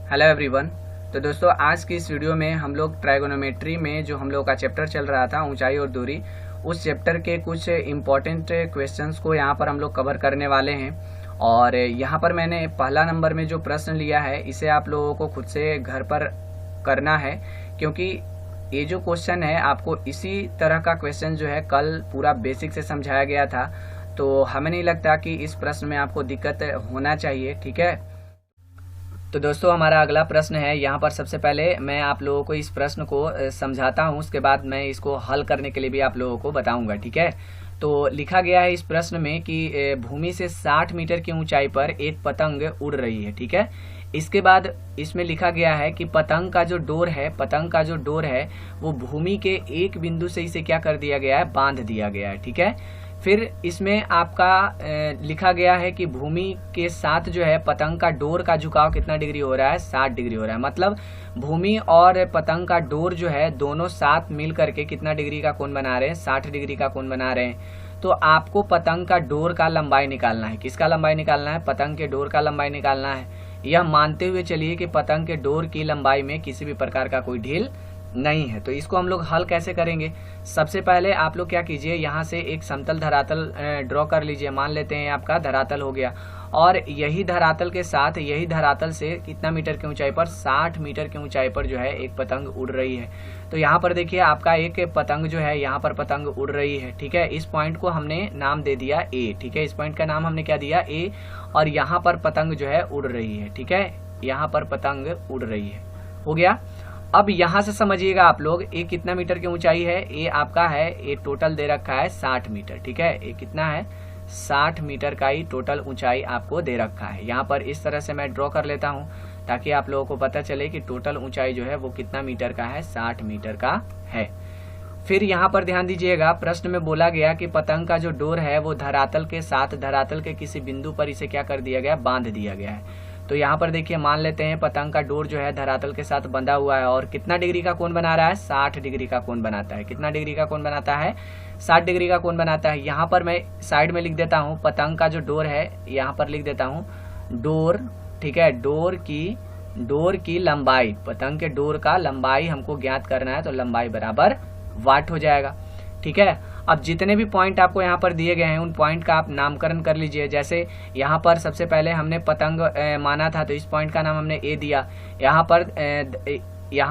Hello everyone. तो दोस्तों आज की इस वीडियो में हम लोग ट्राइगोनोमेट्री में जो हम लोग का चैप्टर चल रहा था ऊंचाई और दूरी, उस चैप्टर के कुछ इम्पोर्टेंट क्वेश्चंस को यहाँ पर हम लोग कवर करने वाले हैं। और यहाँ पर मैंने पहला नंबर में जो प्रश्न लिया है इसे आप लोगों को खुद से घर पर करना है, क्योंकि ये जो क्वेश्चन है आपको इसी तरह का क्वेश्चन जो है कल पूरा बेसिक से समझाया गया था, तो हमें नहीं लगता कि इस प्रश्न में आपको दिक्कत होना चाहिए। ठीक है, तो दोस्तों हमारा अगला प्रश्न है। यहाँ पर सबसे पहले मैं आप लोगों को इस प्रश्न को समझाता हूँ, उसके बाद मैं इसको हल करने के लिए भी आप लोगों को बताऊंगा। ठीक है, तो लिखा गया है इस प्रश्न में कि भूमि से 60 मीटर की ऊंचाई पर एक पतंग उड़ रही है। ठीक है, इसके बाद इसमें लिखा गया है कि पतंग का जो डोर है वो भूमि के एक बिंदु से इसे क्या कर दिया गया है, बांध दिया गया है। ठीक है, फिर इसमें आपका लिखा गया है कि भूमि के साथ जो है पतंग का डोर का झुकाव कितना डिग्री हो रहा है, 60 डिग्री हो रहा है। मतलब भूमि और पतंग का डोर जो है दोनों साथ मिल करके कितना डिग्री का कोण बना रहे हैं, 60 डिग्री का कोण बना रहे हैं। तो आपको पतंग का डोर का लंबाई निकालना है। किसका लंबाई निकालना है? पतंग के डोर का लंबाई निकालना है। यह मानते हुए चलिए कि पतंग के डोर की लंबाई में किसी भी प्रकार का कोई ढील नहीं है। तो इसको हम लोग हल कैसे करेंगे? सबसे पहले आप लोग क्या कीजिए, यहाँ से एक समतल धरातल ड्रॉ कर लीजिए। मान लेते हैं आपका धरातल हो गया, और यही धरातल के साथ यही धरातल से कितना मीटर की ऊंचाई पर, 60 मीटर की ऊंचाई पर जो है एक पतंग उड़ रही है। तो यहाँ पर देखिए आपका एक पतंग जो है यहाँ पर पतंग उड़ रही है। ठीक है, इस पॉइंट को हमने नाम दे दिया ए। ठीक है, इस पॉइंट का नाम हमने क्या दिया, ए। और यहाँ पर पतंग जो है उड़ रही है। ठीक है, यहाँ पर पतंग उड़ रही है, हो गया। अब यहाँ से समझिएगा आप लोग, ए कितना मीटर की ऊंचाई है, ए आपका है, ए टोटल दे रखा है 60 मीटर। ठीक है, ए कितना है, 60 मीटर का ही टोटल ऊंचाई आपको दे रखा है। यहाँ पर इस तरह से मैं ड्रॉ कर लेता हूँ ताकि आप लोगों को पता चले कि टोटल ऊंचाई जो है वो कितना मीटर का है, 60 मीटर का है। फिर यहाँ पर ध्यान दीजिएगा, प्रश्न में बोला गया कि पतंग का जो डोर है वो धरातल के साथ धरातल के किसी बिंदु पर इसे क्या कर दिया गया, बांध दिया गया है। तो यहाँ पर देखिए मान लेते हैं पतंग का डोर जो है धरातल के साथ बंधा हुआ है और कितना डिग्री का कोण बना रहा है, 60 डिग्री का कोण बनाता है। कितना डिग्री का कोण बनाता है, 60 डिग्री का कोण बनाता है। यहाँ पर मैं साइड में लिख देता हूँ पतंग का जो डोर है, यहाँ पर लिख देता हूँ डोर। ठीक है, डोर की लंबाई, पतंग के डोर का लंबाई हमको ज्ञात करना है, तो लंबाई बराबर वाट हो जाएगा। ठीक है, अब जितने भी पॉइंट आपको यहाँ पर दिए गए हैं उन पॉइंट का आप नामकरण कर लीजिए। जैसे यहाँ पर सबसे पहले हमने पतंग माना था, तो इस पॉइंट का नाम हमने ए दिया। यहाँ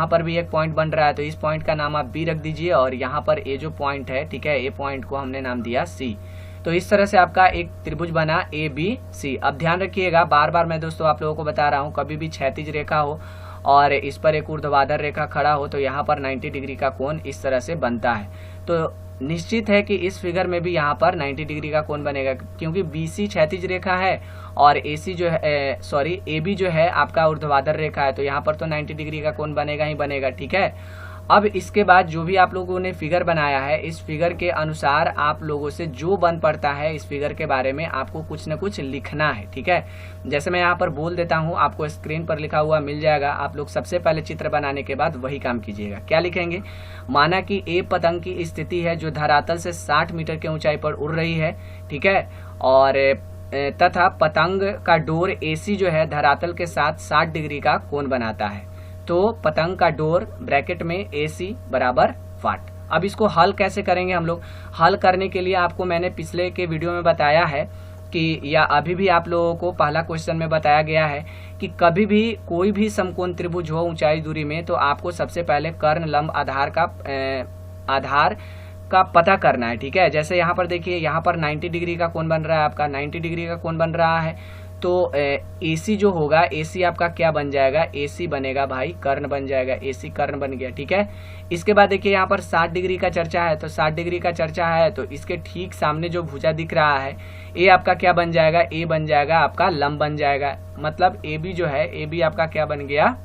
पर भी एक पॉइंट बन रहा है, तो इस पॉइंट का नाम आप बी रख दीजिए। और यहाँ पर ए जो पॉइंट है, ठीक है, ए पॉइंट को हमने नाम दिया सी। तो इस तरह से आपका एक त्रिभुज बना ए बी सी। अब ध्यान रखिएगा, बार बार मैं दोस्तों आप लोगों को बता रहा हूँ, कभी भी क्षैतिज रेखा हो और इस पर एक ऊर्ध्वाधर रेखा खड़ा हो तो यहाँ पर 90 डिग्री का कोण इस तरह से बनता है। तो निश्चित है कि इस फिगर में भी यहाँ पर 90 डिग्री का कोण बनेगा, क्योंकि BC क्षैतिज रेखा है और AC जो है AB जो है आपका ऊर्ध्वाधर रेखा है, तो यहाँ पर तो 90 डिग्री का कोण बनेगा ही बनेगा। ठीक है, अब इसके बाद जो भी आप लोगों ने फिगर बनाया है, इस फिगर के अनुसार आप लोगों से जो बन पड़ता है इस फिगर के बारे में आपको कुछ न कुछ लिखना है। ठीक है, जैसे मैं यहाँ पर बोल देता हूँ, आपको स्क्रीन पर लिखा हुआ मिल जाएगा। आप लोग सबसे पहले चित्र बनाने के बाद वही काम कीजिएगा। क्या लिखेंगे? माना कि ए पतंग की स्थिति है जो धरातल से 60 मीटर की ऊंचाई पर उड़ रही है। ठीक है, और तथा पतंग का डोर AC जो है धरातल के साथ 60 डिग्री का कोण बनाता है। तो पतंग का डोर ब्रैकेट में AC बराबर वाट। अब इसको हल कैसे करेंगे हम लोग? हल करने के लिए आपको मैंने पिछले के वीडियो में बताया है कि, या अभी भी आप लोगों को पहला क्वेश्चन में बताया गया है कि कभी भी कोई भी समकोण त्रिभुज हो ऊंचाई दूरी में, तो आपको सबसे पहले कर्ण लंब आधार का पता करना है। ठीक है, जैसे यहाँ पर देखिए, यहाँ पर 90 डिग्री का कोण बन रहा है, आपका 90 डिग्री का कोण बन रहा है। तो AC जो होगा, AC आपका क्या बन जाएगा, AC बनेगा भाई कर्ण बन जाएगा, AC कर्ण बन गया। ठीक है, इसके बाद देखिए यहाँ पर 60 डिग्री का चर्चा है, तो 60 डिग्री का चर्चा है तो इसके ठीक सामने जो भुजा दिख रहा है, ए आपका क्या बन जाएगा, ए बन जाएगा आपका लंब बन जाएगा। मतलब AB जो है, AB आपका क्या बन गया,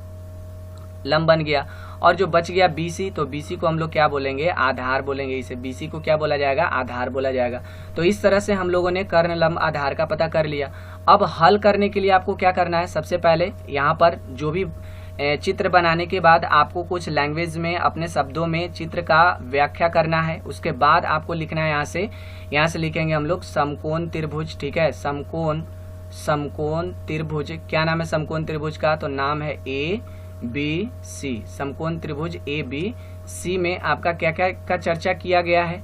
लंब बन गया। और जो बच गया BC, तो BC को हम लोग क्या बोलेंगे, आधार बोलेंगे। इसे BC को क्या बोला जाएगा, आधार बोला जाएगा। तो इस तरह से हम लोगों ने कर्ण लंब आधार का पता कर लिया। अब हल करने के लिए आपको क्या करना है, सबसे पहले यहाँ पर जो भी चित्र बनाने के बाद आपको कुछ लैंग्वेज में अपने शब्दों में चित्र का व्याख्या करना है। उसके बाद आपको लिखना है, यहाँ से लिखेंगे हम लोग समकोण त्रिभुज। ठीक है, समकोण त्रिभुज, क्या नाम है समकोण त्रिभुज का, तो नाम है ABC। समकोण त्रिभुज ABC में आपका क्या क्या का चर्चा किया गया है।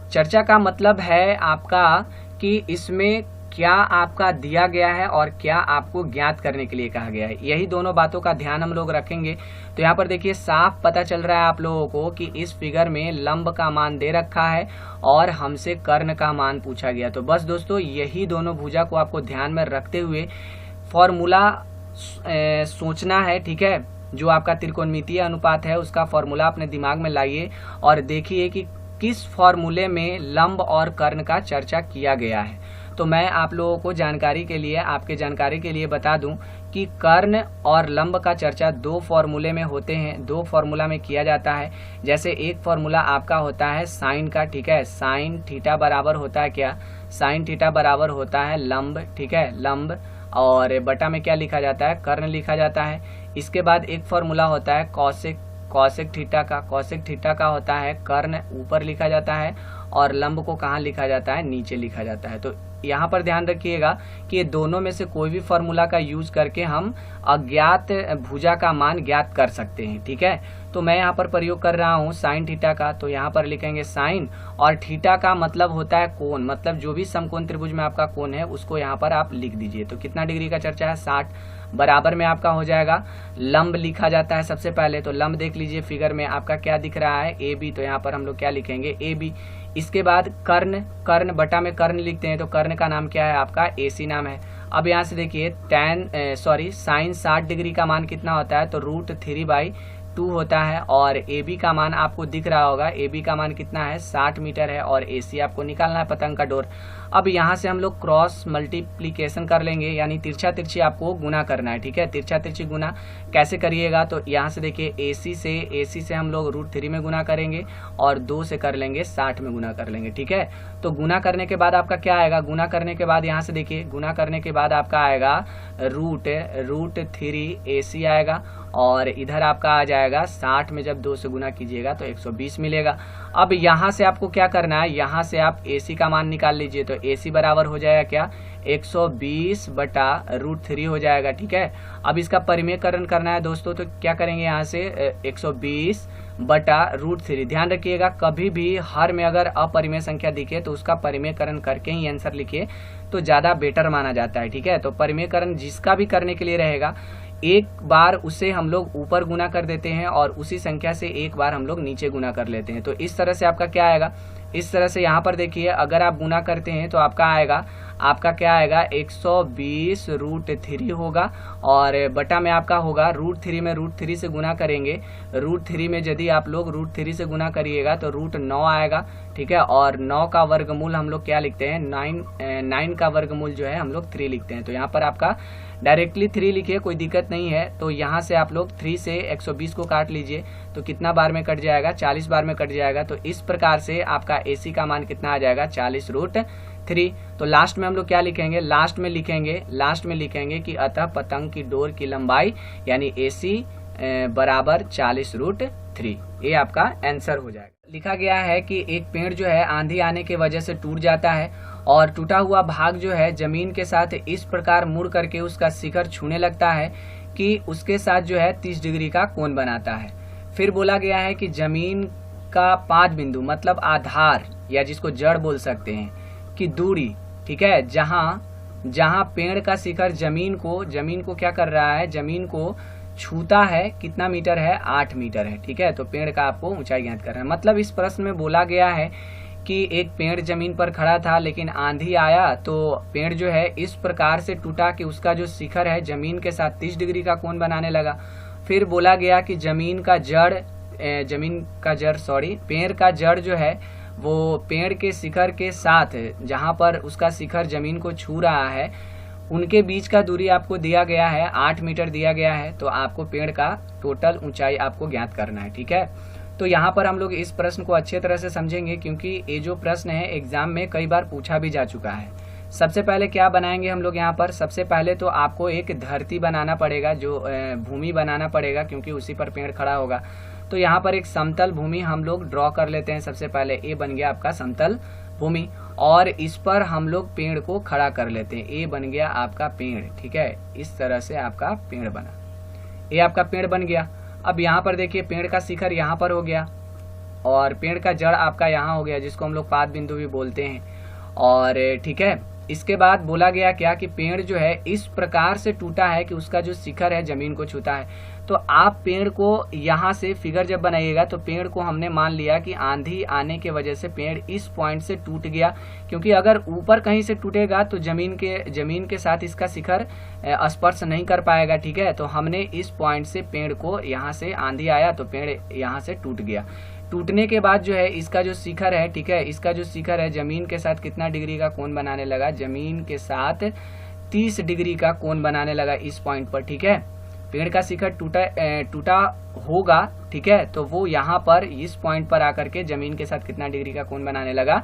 चर्चा का मतलब है आपका कि इसमें क्या आपका दिया गया है और क्या आपको ज्ञात करने के लिए कहा गया है, यही दोनों बातों का ध्यान हम लोग रखेंगे। तो यहाँ पर देखिए साफ पता चल रहा है आप लोगों को कि इस फिगर में लंब का मान दे रखा है और हमसे कर्ण का मान पूछा गया। तो बस दोस्तों यही दोनों भुजा को आपको ध्यान में रखते हुए फॉर्मूला सोचना है, ठीक है। जो आपका त्रिकोणमितीय अनुपात है उसका फॉर्मूला अपने दिमाग में लाइए और देखिए कि किस फॉर्मूले में लंब और कर्ण का चर्चा किया गया है। तो मैं आप लोगों को जानकारी के लिए, आपके जानकारी के लिए बता दूं कि कर्ण और लंब का चर्चा दो फॉर्मूले में होते हैं, दो फॉर्मूला में किया जाता है। जैसे एक फॉर्मूला आपका होता है साइन का, ठीक है, साइन थीटा बराबर होता है क्या, साइन थीटा बराबर होता है लंब, ठीक है, लंब, और बटा में क्या लिखा जाता है, कर्ण लिखा जाता है। इसके बाद एक फॉर्मूला होता है कॉसेक, कॉसेक थीटा का, कॉसेक थीटा का होता है कर्ण ऊपर लिखा जाता है और लंब को कहाँ लिखा जाता है, नीचे लिखा जाता है। तो यहाँ पर ध्यान रखिएगा कि ये दोनों में से कोई भी फॉर्मूला का यूज करके हम अज्ञात भुजा का मान ज्ञात कर सकते हैं, ठीक है। तो मैं यहाँ पर प्रयोग कर रहा हूँ साइन थीटा का, तो यहाँ पर लिखेंगे साइन, और थीटा का मतलब होता है कोण, मतलब जो भी समकोण त्रिभुज में आपका कोण है उसको यहाँ पर आप लिख दीजिए। तो कितना डिग्री का चर्चा है, 60, बराबर में आपका हो जाएगा लंब लिखा जाता है सबसे पहले। तो लंब देख लीजिए फिगर में आपका क्या दिख रहा है, AB, तो यहाँ पर हम लोग क्या लिखेंगे, AB। इसके बाद कर्ण, कर्ण बटा में कर्ण लिखते हैं, तो कर्ण का नाम क्या है आपका, AC नाम है। अब यहाँ से देखिए साइन 60 डिग्री का मान कितना होता है, तो √3/2 होता है, और AB का मान आपको दिख रहा होगा, AB का मान कितना है, 60 मीटर है, और AC आपको निकालना है पतंग का डोर। अब यहाँ से हम लोग क्रॉस मल्टीप्लीकेशन कर लेंगे, यानी तिरछा तिरछी आपको गुना करना है, ठीक है। तिरछा तिरछी गुना कैसे करिएगा, तो यहाँ से देखिए AC से हम लोग √3 में गुना करेंगे और 2 से कर लेंगे 60 में गुना कर लेंगे, ठीक है। तो गुना करने के बाद आपका क्या आएगा, गुना करने के बाद यहाँ से देखिए गुना करने के बाद आपका आएगा √3 AC आएगा, और इधर आपका आ जाएगा 60 में जब 2 से गुना कीजिएगा तो 120 मिलेगा। अब यहाँ से आपको क्या करना है, यहाँ से आप AC का मान निकाल लीजिए, तो AC बराबर हो जाएगा क्या, 120 बटा √3 हो जाएगा, ठीक है। अब इसका परिमेयकरण करना है दोस्तों, तो क्या करेंगे, यहाँ से 120 बटा √3। ध्यान रखिएगा कभी भी हर में अगर अपरिमेय संख्या दिखे तो उसका परिमेयकरण करके ही आंसर लिखिए, तो ज़्यादा बेटर माना जाता है, ठीक है। तो परिमेयकरण जिसका भी करने के लिए रहेगा, एक बार उसे हम लोग ऊपर गुना कर देते हैं और उसी संख्या से एक बार हम लोग नीचे गुना कर लेते हैं। तो इस तरह से आपका क्या आएगा, इस तरह से यहाँ पर देखिए अगर आप गुना करते हैं तो आपका आएगा, आपका क्या आएगा, 120 √3 होगा, और बटा में आपका होगा √3 में √3 से गुना करेंगे, √3 में यदि आप लोग √3 से गुना करिएगा तो √9 आएगा, ठीक है। और 9 का वर्गमूल हम लोग क्या लिखते हैं, 9 का वर्गमूल जो है हम लोग 3 लिखते हैं। तो यहाँ पर आपका डायरेक्टली 3 लिखिए, कोई दिक्कत नहीं है। तो यहाँ से आप लोग 3 से 120 को काट लीजिए, तो कितना बार में कट जाएगा, 40 बार में कट जाएगा। तो इस प्रकार से आपका AC का मान कितना आ जाएगा, 40 √3। तो लास्ट में हम लोग क्या लिखेंगे, लास्ट में लिखेंगे कि अतः पतंग की डोर की लंबाई यानी AC बराबर 40 √3। ये आपका आंसर हो जाएगा। लिखा गया है कि एक पेड़ जो है आंधी आने की वजह से टूट जाता है और टूटा हुआ भाग जो है जमीन के साथ इस प्रकार मुड़ करके उसका शिखर छूने लगता है कि उसके साथ जो है 30 डिग्री का कोण बनाता है। फिर बोला गया है कि जमीन का 5 बिंदु मतलब आधार या जिसको जड़ बोल सकते हैं की दूरी, ठीक है, जहां पेड़ का शिखर जमीन को क्या कर रहा है, जमीन को छूता है, कितना मीटर है, 8 मीटर है, ठीक है। तो पेड़ का आपको ऊंचाई ज्ञात करना है। मतलब इस प्रश्न में बोला गया है कि एक पेड़ जमीन पर खड़ा था लेकिन आंधी आया तो पेड़ जो है इस प्रकार से टूटा कि उसका जो शिखर है जमीन के साथ 30 डिग्री का कोण बनाने लगा। फिर बोला गया कि पेड़ का जड़ जो है वो पेड़ के शिखर के साथ जहां पर उसका शिखर जमीन को छू रहा है उनके बीच का दूरी आपको दिया गया है, 8 मीटर दिया गया है। तो आपको पेड़ का टोटल ऊंचाई आपको ज्ञात करना है, ठीक है। तो यहाँ पर हम लोग इस प्रश्न को अच्छे तरह से समझेंगे क्योंकि ये जो प्रश्न है एग्जाम में कई बार पूछा भी जा चुका है। सबसे पहले क्या बनाएंगे हम लोग यहाँ पर, सबसे पहले तो आपको एक धरती बनाना पड़ेगा, जो भूमि बनाना पड़ेगा क्योंकि उसी पर पेड़ खड़ा होगा। तो यहाँ पर एक समतल भूमि हम लोग ड्रॉ कर लेते हैं। सबसे पहले ये बन गया आपका समतल भूमि, और इस पर हम लोग पेड़ को खड़ा कर लेते हैं। ए बन गया आपका पेड़, ठीक है, इस तरह से आपका पेड़ बना, ये आपका पेड़ बन गया। अब यहाँ पर देखिए पेड़ का शिखर यहाँ पर हो गया और पेड़ का जड़ आपका यहाँ हो गया, जिसको हम लोग पाद बिंदु भी बोलते हैं। और ठीक है, इसके बाद बोला गया क्या कि पेड़ जो है इस प्रकार से टूटा है कि उसका जो शिखर है जमीन को छूता है। तो आप पेड़ को यहाँ से फिगर जब बनाइएगा तो पेड़ को हमने मान लिया कि आंधी आने के वजह से पेड़ इस पॉइंट से टूट गया, क्योंकि अगर ऊपर कहीं से टूटेगा तो जमीन के साथ इसका शिखर स्पर्श नहीं कर पाएगा, ठीक है। तो हमने इस पॉइंट से पेड़ को, यहाँ से आंधी आया तो पेड़ यहाँ से टूट गया। टूटने के बाद जो है इसका जो शिखर है, ठीक है, इसका जो शिखर है जमीन के साथ कितना डिग्री का कोण बनाने लगा, जमीन के साथ 30 डिग्री का कोण बनाने लगा इस पॉइंट पर, ठीक है। पेड़ का शिखर टूटा होगा, ठीक है, तो वो यहाँ पर इस पॉइंट पर आकर के जमीन के साथ कितना डिग्री का कोण बनाने लगा,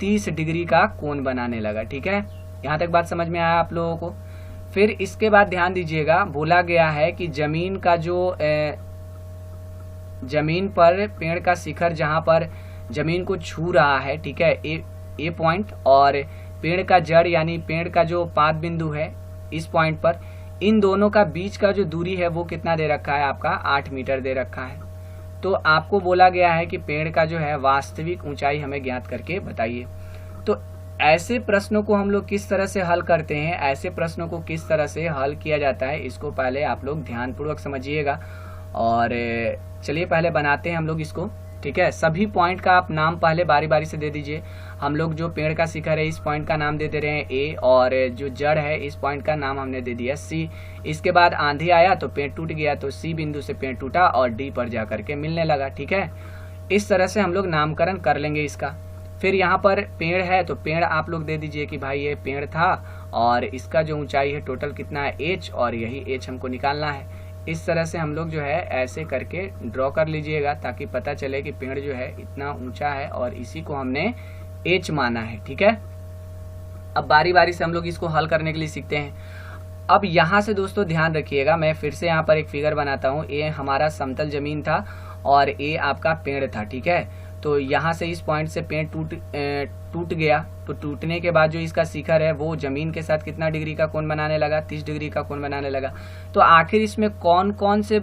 30 डिग्री का कोण बनाने लगा, ठीक है। यहाँ तक बात समझ में आया आप लोगों को। फिर इसके बाद ध्यान दीजिएगा, बोला गया है कि जमीन का जो जमीन पर पेड़ का शिखर जहाँ पर जमीन को छू रहा है, ठीक है, ए पॉइंट, और पेड़ का जड़ यानी पेड़ का जो पाद बिंदु है इस पॉइंट पर, इन दोनों का बीच का जो दूरी है वो कितना दे रखा है आपका, 8 मीटर दे रखा है। तो आपको बोला गया है कि पेड़ का जो है वास्तविक ऊंचाई हमें ज्ञात करके बताइए। तो ऐसे प्रश्नों को हम लोग किस तरह से हल करते हैं, ऐसे प्रश्नों को किस तरह से हल किया जाता है, इसको पहले आप लोग ध्यानपूर्वक समझिएगा। और चलिए पहले बनाते हैं हम लोग इसको, ठीक है। सभी पॉइंट का आप नाम पहले बारी बारी से दे दीजिए। हम लोग जो पेड़ का शिखर है इस पॉइंट का नाम दे दे रहे हैं ए, और जो जड़ है इस पॉइंट का नाम हमने दे दिया सी। इसके बाद आंधी आया तो पेड़ टूट गया, तो सी बिंदु से पेड़ टूटा और डी पर जाकर के मिलने लगा, ठीक है। इस तरह से हम लोग नामकरण कर लेंगे इसका। फिर यहाँ पर पेड़ है तो पेड़ आप लोग दे दीजिए कि भाई ये पेड़ था और इसका जो ऊंचाई है टोटल कितना है, एच, और यही एच हमको निकालना है। इस तरह से हम लोग जो है ऐसे करके ड्रॉ कर लीजिएगा ताकि पता चले कि पेड़ जो है इतना ऊंचा है और इसी को हमने एच माना है, ठीक है। अब बारी बारी से हम लोग इसको हल करने के लिए सीखते हैं। अब यहाँ से दोस्तों ध्यान रखिएगा, मैं फिर से यहाँ पर एक फिगर बनाता हूँ। ए हमारा समतल जमीन था और ए आपका पेड़ था, ठीक है। तो यहाँ से इस पॉइंट से पेड़ टूट गया, तो टूटने के बाद जो इसका शिखर है वो जमीन के साथ कितना डिग्री का कोण बनाने लगा, 30 डिग्री का कोण बनाने लगा। तो आखिर इसमें कौन कौन से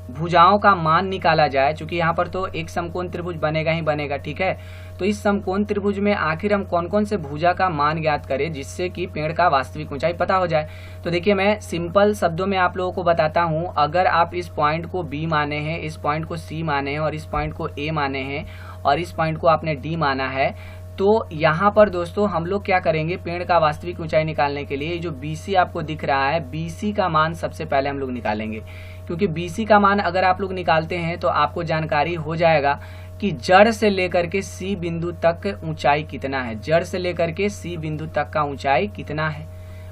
भुजाओं का मान निकाला जाए, क्योंकि यहाँ पर तो एक समकोण त्रिभुज बनेगा ही बनेगा, ठीक है। तो इस समकोण त्रिभुज में आखिर हम कौन कौन से भुजा का मान ज्ञात करें जिससे कि पेड़ का वास्तविक ऊंचाई पता हो जाए। तो देखिए मैं सिंपल शब्दों में आप लोगों को बताता हूँ। अगर आप इस पॉइंट को बी माने हैं, इस पॉइंट को सी माने हैं और इस पॉइंट को ए माने हैं और इस पॉइंट को आपने डी माना है, तो यहाँ पर दोस्तों हम लोग क्या करेंगे, पेड़ का वास्तविक ऊंचाई निकालने के लिए जो BC आपको दिख रहा है, BC का मान सबसे पहले हम लोग निकालेंगे। क्योंकि BC का मान अगर आप लोग निकालते हैं तो आपको जानकारी हो जाएगा कि जड़ से लेकर के C बिंदु तक ऊंचाई कितना है, जड़ से लेकर के C बिंदु तक का ऊंचाई कितना है।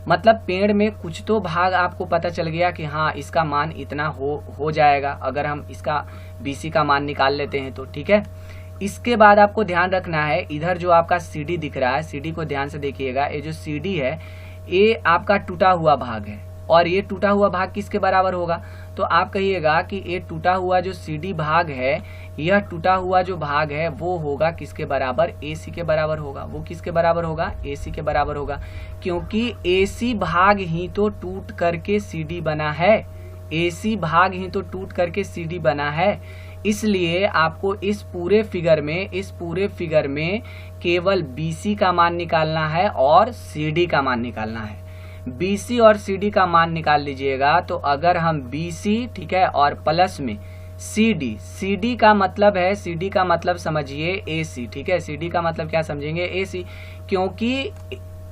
मतलब पेड़ में कुछ तो भाग आपको पता चल गया कि हाँ इसका मान इतना हो जाएगा अगर हम इसका BC का मान निकाल लेते हैं तो, ठीक है। इसके बाद आपको ध्यान रखना है, इधर जो आपका CD दिख रहा है, CD को ध्यान से देखिएगा। ये जो CD है ये आपका टूटा हुआ भाग है और ये टूटा हुआ भाग किसके बराबर होगा, तो आप कहिएगा कि ये टूटा हुआ जो CD भाग है, यह टूटा हुआ जो भाग है वो होगा किसके बराबर, AC के बराबर होगा। वो किसके बराबर होगा, AC के बराबर होगा, क्योंकि AC भाग ही तो टूट करके CD बना है, AC भाग ही तो टूट करके CD बना है। इसलिए आपको इस पूरे फिगर में केवल BC का मान निकालना है और CD का मान निकालना है। BC और CD का मान निकाल लीजिएगा तो अगर हम BC, ठीक है, और प्लस में CD का मतलब है, CD का मतलब समझिए AC, ठीक है। CD का मतलब क्या समझेंगे, AC, क्योंकि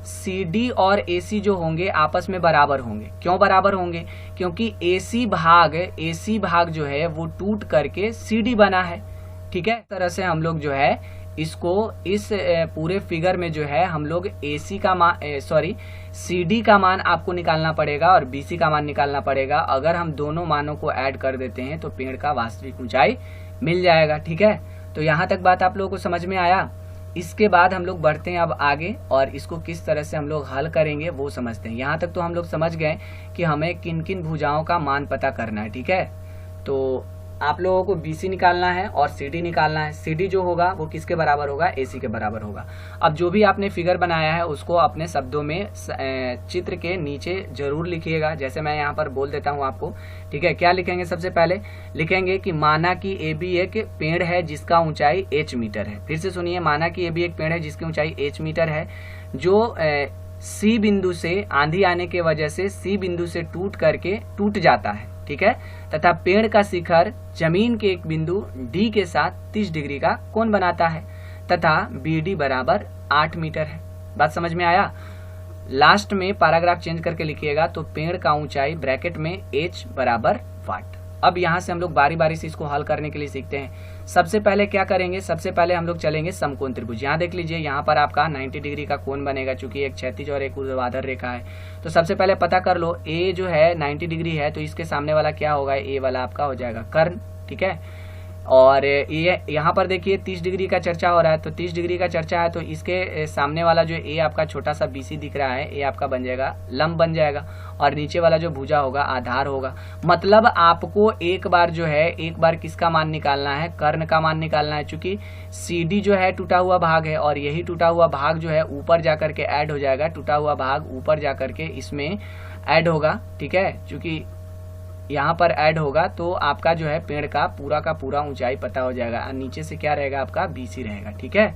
CD और AC जो होंगे आपस में बराबर होंगे। क्यों बराबर होंगे, क्योंकि AC भाग जो है वो टूट करके CD बना है, ठीक है। इस तरह से हम लोग जो है इसको इस पूरे फिगर में जो है हम लोग CD का मान आपको निकालना पड़ेगा और BC का मान निकालना पड़ेगा। अगर हम दोनों मानों को ऐड कर देते हैं तो पेड़ का वास्तविक ऊंचाई मिल जाएगा, ठीक है। तो यहाँ तक बात आप लोगों को समझ में आया। इसके बाद हम लोग बढ़ते हैं अब आगे और इसको किस तरह से हम लोग हल करेंगे वो समझते हैं। यहाँ तक तो हम लोग समझ गए कि हमें किन किन भुजाओं का मान पता करना है, ठीक है। तो आप लोगों को BC निकालना है और CD निकालना है। CD जो होगा वो किसके बराबर होगा, AC के बराबर होगा। अब जो भी आपने फिगर बनाया है उसको अपने शब्दों में चित्र के नीचे जरूर लिखिएगा, जैसे मैं यहाँ पर बोल देता हूँ आपको, ठीक है। क्या लिखेंगे, सबसे पहले लिखेंगे कि माना कि AB एक पेड़ है जिसका ऊंचाई h मीटर है। फिर से सुनिए, माना कि AB एक पेड़ है जिसकी ऊंचाई h मीटर है, जो C बिंदु से आंधी आने के वजह से C बिंदु से टूट जाता है, ठीक है, तथा पेड़ का शिखर जमीन के एक बिंदु D के साथ 30 डिग्री का कोण बनाता है तथा BD बराबर 8 मीटर है। बात समझ में आया। लास्ट में पैराग्राफ चेंज करके लिखिएगा, तो पेड़ का ऊंचाई ब्रैकेट में h बराबर वाट। अब यहाँ से हम लोग बारी बारी से इसको हल करने के लिए सीखते हैं। सबसे पहले क्या करेंगे, सबसे पहले हम लोग चलेंगे समकोण त्रिभुज। यहाँ देख लीजिए, यहाँ पर आपका 90 डिग्री का कोण बनेगा, चूंकि एक क्षैतिज और एक ऊर्ध्वाधर रेखा है। तो सबसे पहले पता कर लो, A जो है 90 डिग्री है, तो इसके सामने वाला क्या होगा, A वाला आपका हो जाएगा कर्ण, ठीक है। और ये यहाँ पर देखिए 30 डिग्री का चर्चा हो रहा है, तो 30 डिग्री का चर्चा है, तो इसके सामने वाला जो A आपका छोटा सा BC दिख रहा है, A आपका बन जाएगा लंब बन जाएगा, और नीचे वाला जो भुजा होगा आधार होगा। मतलब आपको एक बार किसका मान निकालना है, कर्ण का मान निकालना है, चूंकि CD जो है टूटा हुआ भाग है, और यही टूटा हुआ भाग जो है ऊपर जाकर के ऐड हो जाएगा, टूटा हुआ भाग ऊपर जाकर के इसमें ऐड होगा, ठीक है। चूंकि यहाँ पर ऐड होगा तो आपका जो है पेड़ का पूरा ऊंचाई पता हो जाएगा, और नीचे से क्या रहेगा, आपका BC रहेगा, ठीक है।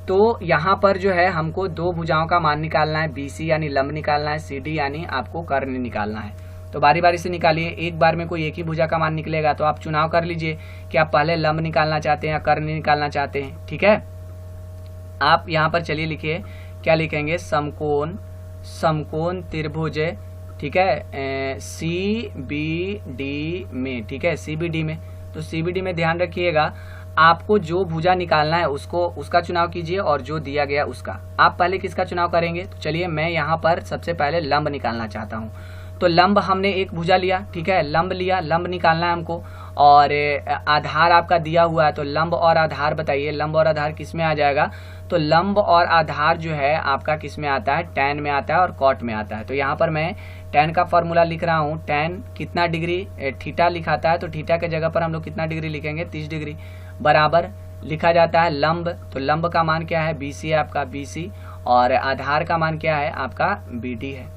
तो यहाँ पर जो है हमको दो भुजाओं का मान निकालना है, BC यानी लंब निकालना है, CD यानी आपको कर्ण निकालना है। तो बारी बारी से निकालिए, एक बार में कोई एक ही भुजा का मान निकलेगा, तो आप चुनाव कर लीजिए कि आप पहले लंब निकालना चाहते हैं या कर्ण निकालना चाहते हैं, ठीक है। आप यहाँ पर चलिए लिखिए, क्या लिखेंगे, समकोण त्रिभुज, ठीक है, CBD में, ठीक है, CBD में। तो CBD में ध्यान रखिएगा, आपको जो भुजा निकालना है उसका चुनाव कीजिए, और जो दिया गया उसका। आप पहले किसका चुनाव करेंगे, तो चलिए मैं यहाँ पर सबसे पहले लंब निकालना चाहता हूँ। तो लंब हमने एक भुजा लिया, ठीक है, लंब लिया, लंब निकालना है हमको, और आधार आपका दिया हुआ है, तो लंब और आधार बताइए, लंब और आधार किस में आ जाएगा। तो लंब और आधार जो है आपका किस में आता है, tan में आता है और cot में आता है। तो यहाँ पर मैं tan का फॉर्मूला लिख रहा हूँ, tan कितना डिग्री, थीटा लिखाता है, तो थीटा के जगह पर हम लोग कितना डिग्री लिखेंगे, 30 डिग्री, बराबर लिखा जाता है लंब। तो लंब का मान क्या है, BC है आपका, BC, और आधार का मान क्या है आपका, BD है,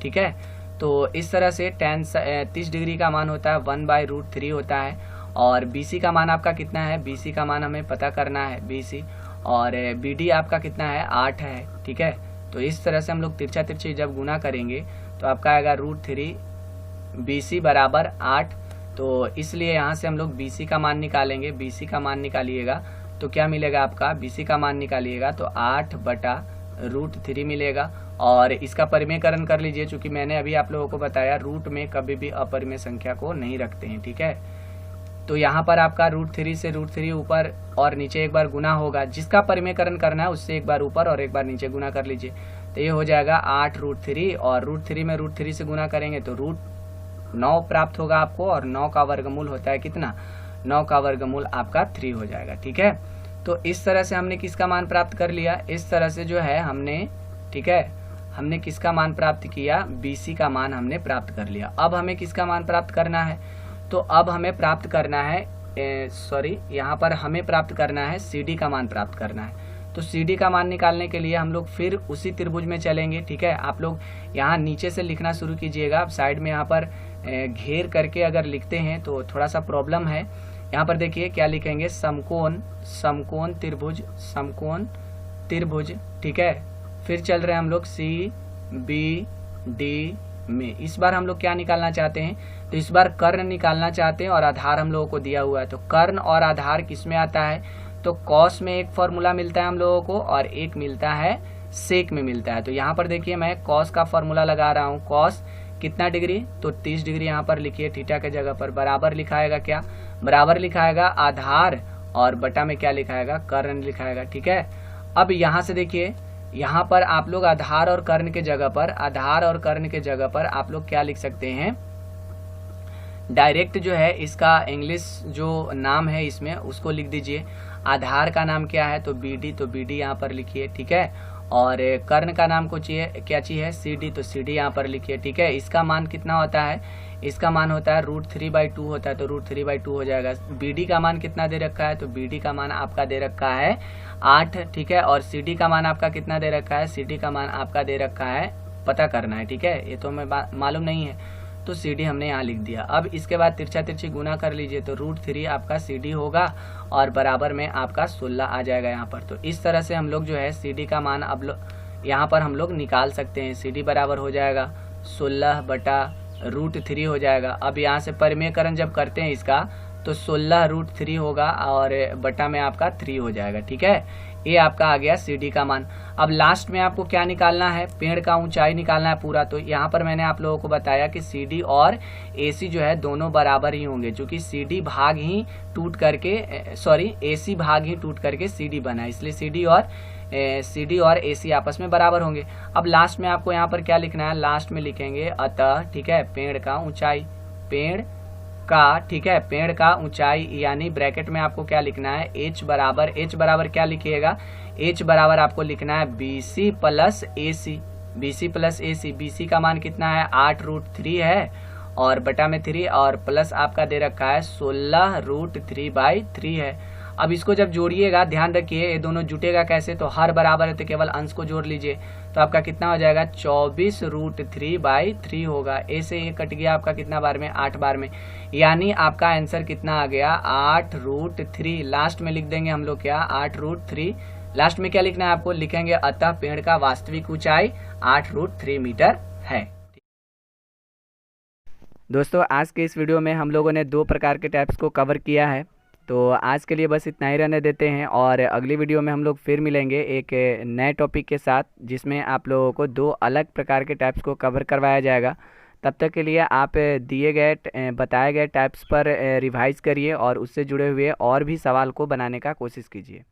ठीक है। तो इस तरह से tan 30 डिग्री का मान होता है 1/√3 होता है, और BC का मान आपका कितना है, BC का मान हमें पता करना है, BC, और BD आपका कितना है, 8 है, ठीक है। तो इस तरह से हम लोग तिरछा तिरछी जब गुना करेंगे तो आपका आएगा √3, BC बराबर 8। तो इसलिए यहाँ से हम लोग BC का मान निकालेंगे, BC का मान निकालिएगा तो क्या मिलेगा आपका, BC का मान निकालिएगा तो 8/√3 मिलेगा। और इसका परिमेयकरण कर लीजिए, चूंकि मैंने अभी आप लोगों को बताया रूट में कभी भी अपरिमेय संख्या को नहीं रखते हैं, ठीक है। तो यहाँ पर आपका √3 से √3 ऊपर और नीचे एक बार गुना होगा, जिसका परिमेयकरण करना है उससे एक बार ऊपर और एक बार नीचे गुना कर लीजिए। तो ये हो जाएगा 8√3, और √3 में √3 से गुना करेंगे तो √9 प्राप्त होगा आपको, और 9 का वर्गमूल होता है कितना, 9 का वर्गमूल आपका 3 हो जाएगा, ठीक है। तो इस तरह से हमने किसका मान प्राप्त कर लिया, इस तरह से जो है हमने, ठीक है, हमने किसका मान प्राप्त किया, BC का मान हमने प्राप्त कर लिया। अब हमें किसका मान प्राप्त करना है, तो अब हमें प्राप्त करना है, यहाँ पर हमें प्राप्त करना है CD का मान प्राप्त करना है। तो CD का मान निकालने के लिए हम लोग फिर उसी त्रिभुज में चलेंगे, ठीक है। आप लोग यहाँ नीचे से लिखना शुरू कीजिएगा, आप साइड में यहाँ पर घेर करके अगर लिखते हैं तो थोड़ा सा प्रॉब्लम है। यहाँ पर देखिए क्या लिखेंगे, समकोण त्रिभुज, ठीक है। फिर चल रहे हैं हम लोग CBD में। इस बार हम लोग क्या निकालना चाहते हैं, तो इस बार कर्ण निकालना चाहते हैं, और आधार हम लोगों को दिया हुआ है। तो कर्ण और आधार किस में आता है, तो कॉस में एक फॉर्मूला मिलता है हम लोगों को, और एक मिलता है सेक में मिलता है। तो यहाँ पर देखिए मैं कॉस का फॉर्मूला लगा रहा हूँ, कॉस कितना डिग्री, तो 30 डिग्री यहाँ पर लिखिए, थीटा के जगह पर बराबर लिखाएगा, क्या बराबर लिखाएगा आधार, और बटा में क्या लिखाएगा, कर्ण लिखाएगा, ठीक है। अब यहाँ से देखिए, यहाँ पर आप लोग आधार और कर्ण के जगह पर आप लोग क्या लिख सकते हैं, डायरेक्ट जो है इसका इंग्लिश जो नाम है इसमें उसको लिख दीजिए। आधार का नाम क्या है, तो BD, तो BD यहाँ पर लिखिए, ठीक है। और कर्ण का नाम को चाहिए क्या चाहिए सी डी, तो सी डी यहाँ पर लिखिए। ठीक है, इसका मान कितना होता है, इसका मान होता है √3/2 होता है, तो √3/2 हो जाएगा। बी डी का मान कितना दे रखा है, तो बी डी का मान आपका दे रखा है 8। ठीक है, और सी डी का मान आपका कितना दे रखा है, सी डी का मान आपका दे रखा है, पता करना है। ठीक है, ये तो हमें मालूम नहीं है, तो सी डी हमने यहाँ लिख दिया। अब इसके बाद तिरछा तिरछी गुना कर लीजिए, तो √3 आपका सी डी होगा और बराबर में आपका 16 आ जाएगा यहाँ पर। तो इस तरह से हम लोग जो है सी डी का मान अब यहाँ पर हम लोग निकाल सकते हैं। सी डी बराबर हो जाएगा 16/√3 हो जाएगा। अब यहाँ से परिमेयकरण जब करते हैं इसका, तो 16√3 होगा और बटा में आपका 3 हो जाएगा। ठीक है, ये आपका आ गया सी डी का मान। अब लास्ट में आपको क्या निकालना है, पेड़ का ऊंचाई निकालना है पूरा। तो यहाँ पर मैंने आप लोगों को बताया कि सी डी और ए सी जो है दोनों बराबर ही होंगे, क्योंकि सी डी भाग ही टूट करके ए सी भाग ही टूट करके सी डी बना है, इसलिए सी डी और ए सी आपस में बराबर होंगे। अब लास्ट में आपको यहाँ पर क्या लिखना है, लास्ट में लिखेंगे अतः, ठीक है, पेड़ का ऊंचाई, ठीक है, पेड़ का ऊंचाई, यानी ब्रैकेट में आपको क्या लिखना है, h बराबर क्या लिखिएगा, h बराबर आपको लिखना है BC प्लस AC। BC का मान कितना है 8√3 है और बटा में 3 और प्लस आपका दे रखा है 16√3/3 है। अब इसको जब जोड़िएगा ध्यान रखिए ये दोनों जुटेगा कैसे, तो हर बराबर है तो केवल अंश को जोड़ लीजिए, तो आपका कितना हो जाएगा 24√3/3 होगा। ए से ये कट गया आपका कितना बार में, 8 बार में, यानी आपका आंसर कितना आ गया 8√3। लास्ट में लिख देंगे हम लोग क्या 8√3। लास्ट में क्या लिखना है आपको, लिखेंगे अतः पेड़ का वास्तविक ऊंचाई 8√3 मीटर है। दोस्तों आज के इस वीडियो में हम लोगों ने 2 प्रकार के टैप्स को कवर किया है, तो आज के लिए बस इतना ही रहने देते हैं और अगली वीडियो में हम लोग फिर मिलेंगे एक नए टॉपिक के साथ, जिसमें आप लोगों को 2 अलग प्रकार के टैप्स को कवर करवाया जाएगा। तब तक के लिए आप दिए गए बताए गए टैप्स पर रिवाइज करिए और उससे जुड़े हुए और भी सवाल को बनाने का कोशिश कीजिए।